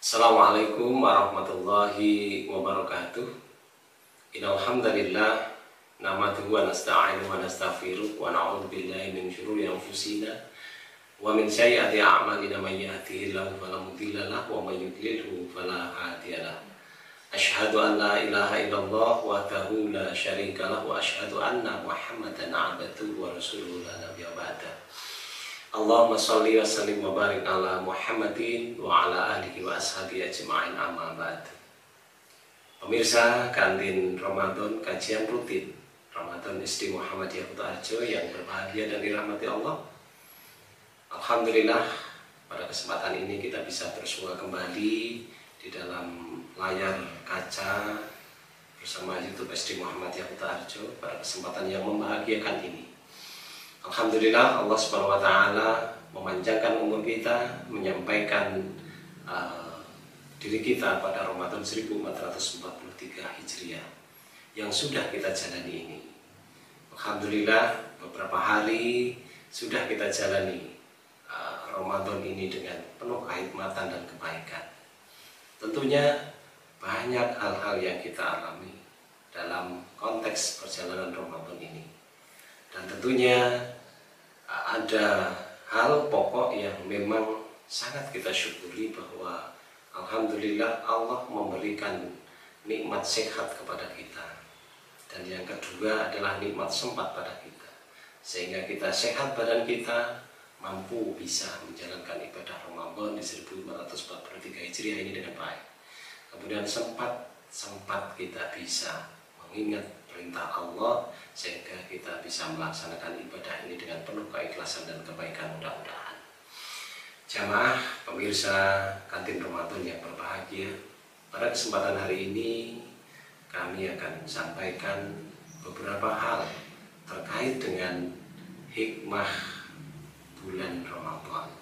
Assalamualaikum warahmatullahi wabarakatuh. Innal hamdalillah nahmaduhu wa nasta'inuhu wa nastaghfiruh wa na'udzu billahi min syururi anfusina wa min sayyiati a'malina may yahdihillahu fala mudilla lahu wa may yudlilhu fala hadiyalah. Asyhadu an la ilaha illallah wahdahu la syarika lahu wa asyhadu anna Muhammadan 'abduhu wa rasuluhu la nabiyya ba'da. Allahumma sholli wa sallim wa barik ala Muhammadin wa ala alihi wa ashabihi ajma'in, amma ba'd. Pemirsa kantin Ramadan, kajian rutin Ramadan SD Muhammadiyah Kuta Arjo yang berbahagia dan dirahmati Allah. Alhamdulillah, pada kesempatan ini kita bisa bersua kembali di dalam layar kaca bersama YouTube SD Muhammadiyah Kuta Arjo pada kesempatan yang membahagiakan ini. Alhamdulillah, Allah Subhanahu wa Ta'ala memanjangkan umur kita, menyampaikan diri kita pada Ramadan 1443 Hijriah yang sudah kita jalani ini. Alhamdulillah, beberapa hari sudah kita jalani Ramadan ini dengan penuh kehikmatan dan kebaikan. Tentunya banyak hal-hal yang kita alami dalam konteks perjalanan Ramadan ini. Dan tentunya ada hal pokok yang memang sangat kita syukuri, bahwa alhamdulillah Allah memberikan nikmat sehat kepada kita. Dan yang kedua adalah nikmat sempat pada kita, sehingga kita sehat badan kita, mampu bisa menjalankan ibadah Ramadan di 1443 Hijriah ini dengan baik. Kemudian sempat kita bisa mengingat perintah Allah, sehingga kita bisa melaksanakan ibadah ini dengan penuh keikhlasan dan kebaikan mudah-mudahan. Jamaah pemirsa kantin Ramadan yang berbahagia, pada kesempatan hari ini kami akan sampaikan beberapa hal terkait dengan hikmah bulan Ramadan.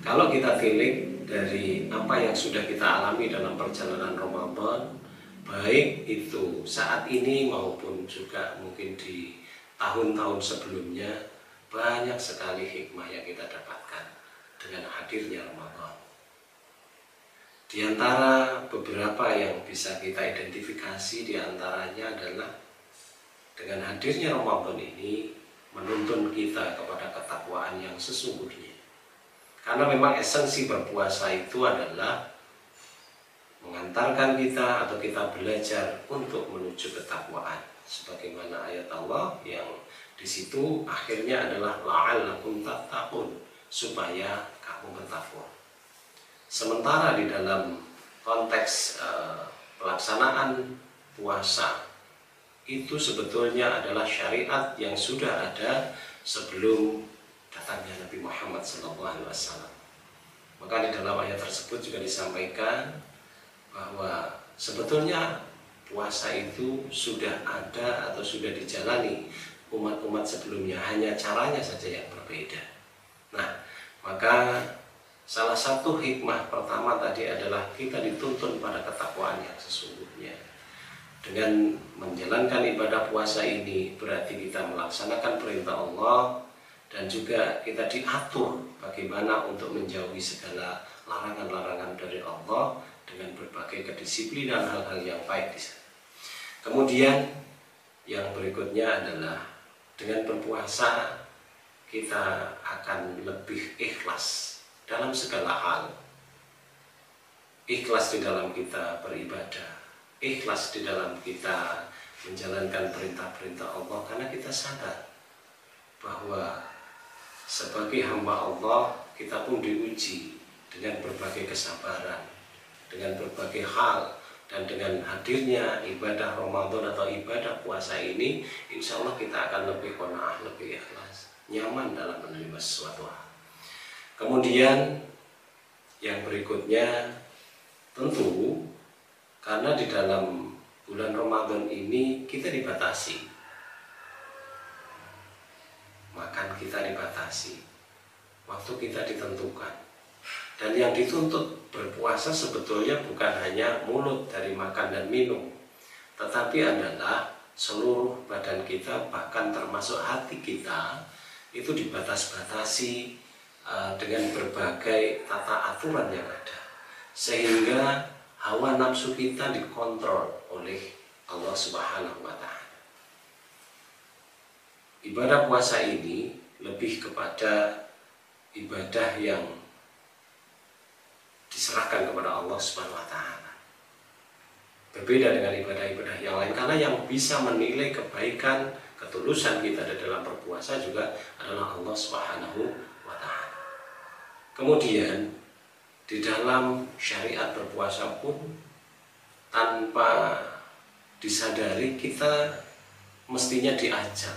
Kalau kita tilik dari apa yang sudah kita alami dalam perjalanan Ramadan, baik itu saat ini maupun juga mungkin di tahun-tahun sebelumnya, banyak sekali hikmah yang kita dapatkan dengan hadirnya Ramadan. Di antara beberapa yang bisa kita identifikasi, di antaranya adalah dengan hadirnya Ramadan ini menuntun kita kepada ketakwaan yang sesungguhnya. Karena memang esensi berpuasa itu adalah mengantarkan kita atau kita belajar untuk menuju ketakwaan, sebagaimana ayat Allah yang di situ akhirnya adalah la'allakum tattaqun, supaya kamu bertakwa. Sementara di dalam konteks pelaksanaan puasa itu sebetulnya adalah syariat yang sudah ada sebelum datangnya Nabi Muhammad SAW. Maka di dalam ayat tersebut juga disampaikan bahwa sebetulnya puasa itu sudah ada atau sudah dijalani umat-umat sebelumnya, hanya caranya saja yang berbeda. Nah, maka salah satu hikmah pertama tadi adalah kita dituntun pada ketakwaan yang sesungguhnya. Dengan menjalankan ibadah puasa ini berarti kita melaksanakan perintah Allah, dan juga kita diatur bagaimana untuk menjauhi segala larangan-larangan dari Allah dengan berbagai kedisiplinan hal-hal yang baik di sana. Kemudian yang berikutnya adalah dengan berpuasa kita akan lebih ikhlas dalam segala hal. Ikhlas di dalam kita beribadah, ikhlas di dalam kita menjalankan perintah-perintah Allah, karena kita sadar bahwa sebagai hamba Allah kita pun diuji dengan berbagai kesabaran, dengan berbagai hal. Dan dengan hadirnya ibadah Ramadan atau ibadah puasa ini, insya Allah kita akan lebih qanaah, lebih ikhlas, nyaman dalam menerima sesuatu hal. Kemudian yang berikutnya, tentu karena di dalam bulan Ramadan ini kita dibatasi, makan kita dibatasi, waktu kita ditentukan. Dan yang dituntut berpuasa sebetulnya bukan hanya mulut dari makan dan minum, tetapi adalah seluruh badan kita, bahkan termasuk hati kita, itu dibatas-batasi dengan berbagai tata aturan yang ada. sehingga hawa nafsu kita dikontrol oleh Allah Subhanahu wa Ta'ala. Ibadah puasa ini lebih kepada ibadah yang diserahkan kepada Allah Subhanahu wa Ta'ala. Berbeda dengan ibadah-ibadah yang lain, karena yang bisa menilai kebaikan, ketulusan kita di dalam berpuasa juga adalah Allah Subhanahu wa Ta'ala. Kemudian di dalam syariat berpuasa pun tanpa disadari kita mestinya diajak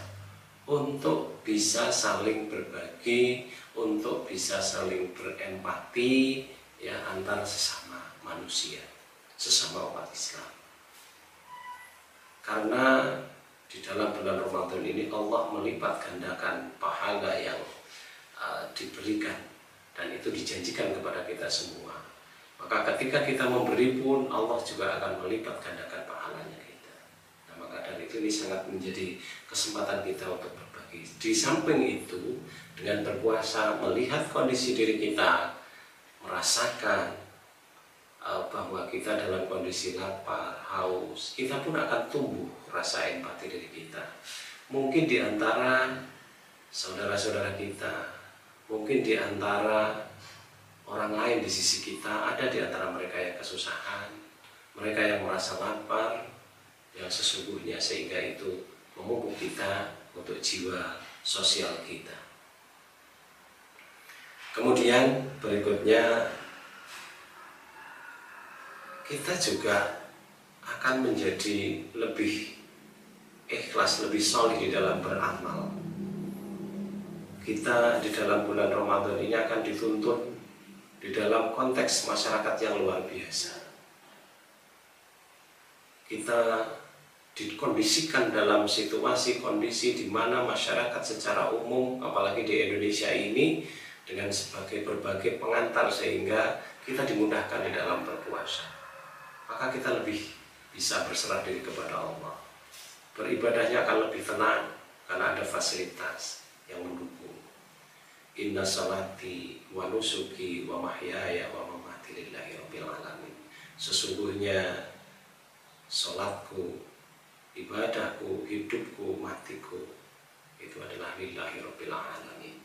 untuk bisa saling berbagi, untuk bisa saling berempati ya antar sesama manusia, sesama umat Islam. Karena di dalam bulan Ramadan ini Allah melipat gandakan pahala yang diberikan, dan itu dijanjikan kepada kita semua. Maka ketika kita memberi pun Allah juga akan melipat gandakan pahalanya kita. Nah, maka dari itu ini sangat menjadi kesempatan kita untuk berbagi. Di samping itu, dengan berpuasa melihat kondisi diri kita, merasakan bahwa kita dalam kondisi lapar, haus, kita pun akan tumbuh rasa empati dari kita. Mungkin di antara saudara-saudara kita, mungkin di antara orang lain di sisi kita, ada di antara mereka yang kesusahan, mereka yang merasa lapar, yang sesungguhnya sehingga itu memupuk kita untuk jiwa sosial kita. Kemudian berikutnya, kita juga akan menjadi lebih ikhlas, lebih solid di dalam beramal. Kita di dalam bulan Ramadan ini akan dituntun di dalam konteks masyarakat yang luar biasa. Kita dikondisikan dalam situasi kondisi di mana masyarakat secara umum, apalagi di Indonesia ini, dengan sebagai berbagai pengantar sehingga kita dimudahkan di dalam berpuasa. Maka kita lebih bisa berserah diri kepada Allah. Beribadahnya akan lebih tenang karena ada fasilitas yang mendukung. Inna salati wa nusuki wa mahyaya wa mamati lillahi rabbil alamin. Sesungguhnya salatku, ibadahku, hidupku, matiku itu adalah lillahi rabbil alamin.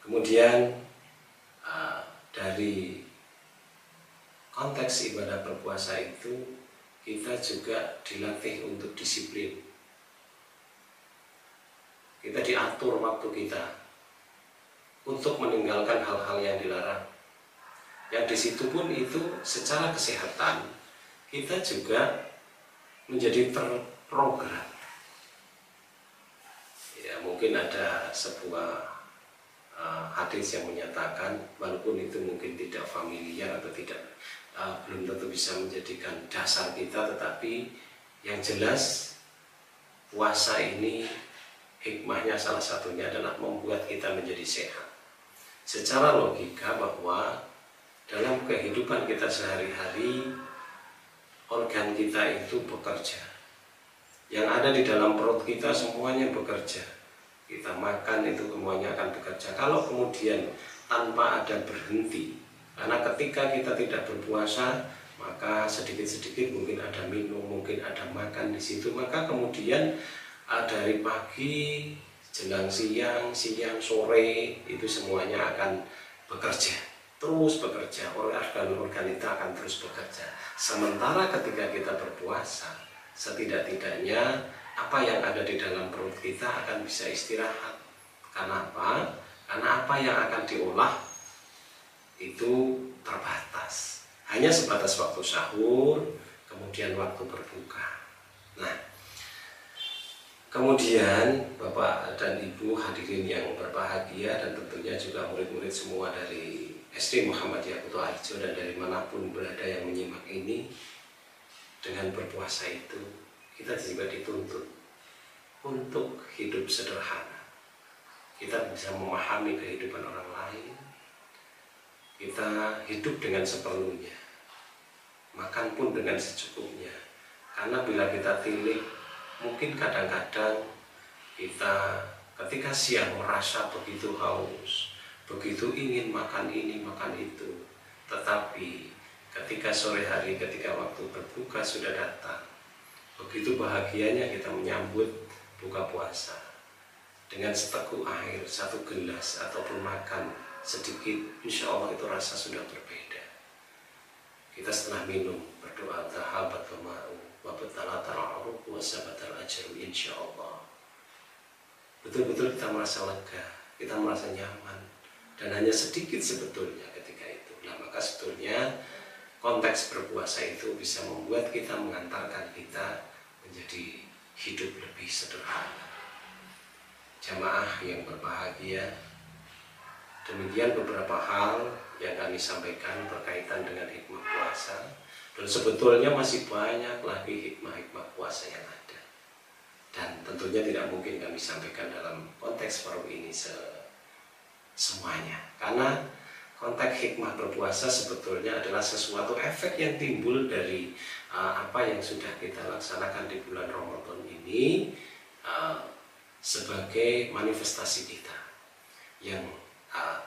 Kemudian dari konteks ibadah berpuasa itu kita juga dilatih untuk disiplin. Kita diatur waktu kita untuk meninggalkan hal-hal yang dilarang. Yang di situ pun itu secara kesehatan kita juga menjadi terprogram. Ya, mungkin ada sebuah hadis yang menyatakan, walaupun itu mungkin tidak familiar atau tidak belum tentu bisa menjadikan dasar kita, tetapi yang jelas puasa ini hikmahnya salah satunya adalah membuat kita menjadi sehat. Secara logika bahwa dalam kehidupan kita sehari-hari organ kita itu bekerja. Yang ada di dalam perut kita semuanya bekerja. Kita makan itu semuanya akan bekerja. Kalau kemudian tanpa ada berhenti, karena ketika kita tidak berpuasa, maka sedikit-sedikit mungkin ada minum, mungkin ada makan di situ, maka kemudian dari pagi jelang siang, sore itu semuanya akan bekerja, terus bekerja, organ-organ itu akan terus bekerja. Sementara ketika kita berpuasa, setidak-tidaknya apa yang ada di dalam perut kita akan bisa istirahat. Karena apa? Karena apa yang akan diolah itu terbatas, hanya sebatas waktu sahur, kemudian waktu berbuka. Nah, kemudian Bapak dan Ibu hadirin yang berbahagia, dan tentunya juga murid-murid semua dari SD Muhammadiyah Kuto Arjo dan dari manapun berada yang menyimak ini, dengan berpuasa itu kita juga dituntut untuk hidup sederhana. Kita bisa memahami kehidupan orang lain, kita hidup dengan seperlunya, makan pun dengan secukupnya. Karena bila kita tilik, mungkin kadang-kadang kita ketika siang merasa begitu haus, begitu ingin makan ini, makan itu, tetapi ketika sore hari, ketika waktu berbuka sudah datang, begitu bahagianya kita menyambut buka puasa dengan seteguk air, satu gelas ataupun makan sedikit, insya Allah itu rasa sudah berbeda. Kita setelah minum berdoa zahabat ma'u wa batalatal uruq wa sabatal ajru, insya Allah betul-betul kita merasa lega, kita merasa nyaman, dan hanya sedikit sebetulnya ketika itu. Nah, maka sebetulnya konteks berpuasa itu bisa membuat kita, mengantarkan kita menjadi hidup lebih sederhana. Jamaah yang berbahagia, demikian beberapa hal yang kami sampaikan berkaitan dengan hikmah puasa, dan sebetulnya masih banyak lagi hikmah-hikmah puasa yang ada, dan tentunya tidak mungkin kami sampaikan dalam konteks forum ini semuanya, karena konteks hikmah berpuasa sebetulnya adalah sesuatu efek yang timbul dari apa yang sudah kita laksanakan di bulan Ramadan ini, sebagai manifestasi kita yang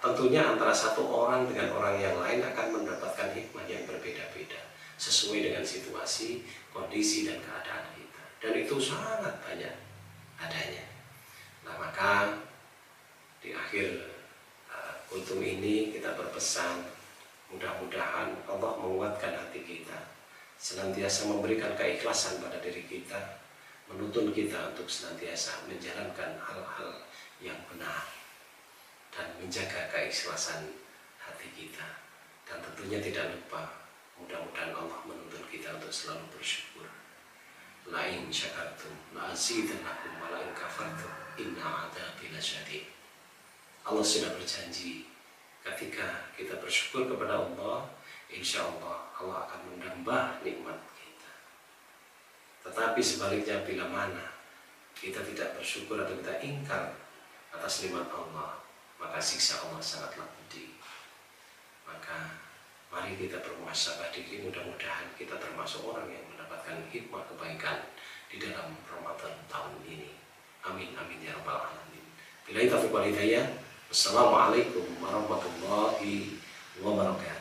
tentunya antara satu orang dengan orang yang lain akan mendapatkan hikmah yang berbeda-beda sesuai dengan situasi, kondisi, dan keadaan kita, dan itu sangat banyak adanya. Nah, maka di akhir kultum ini kita berpesan, mudah-mudahan Allah menguatkan hati kita, senantiasa memberikan keikhlasan pada diri kita, menuntun kita untuk senantiasa menjalankan hal-hal yang benar dan menjaga keikhlasan hati kita. Dan tentunya tidak lupa, mudah-mudahan Allah menuntun kita untuk selalu bersyukur. La in syakartum la azidannakum wa la in kafartum inna adzabi lasyadid. Allah sudah berjanji, ketika kita bersyukur kepada Allah, insya Allah Allah akan menambah nikmat kita. Tetapi sebaliknya, bila mana kita tidak bersyukur atau kita ingkar atas nikmat Allah, maka siksa Allah sangatlah pedih. Maka mari kita bermuhasabah diri, mudah-mudahan kita termasuk orang yang mendapatkan hikmah kebaikan di dalam Ramadan tahun ini. Amin amin ya rabbal alamin. Billahi taufiq wal hidayah. Wassalamualaikum warahmatullahi wabarakatuh.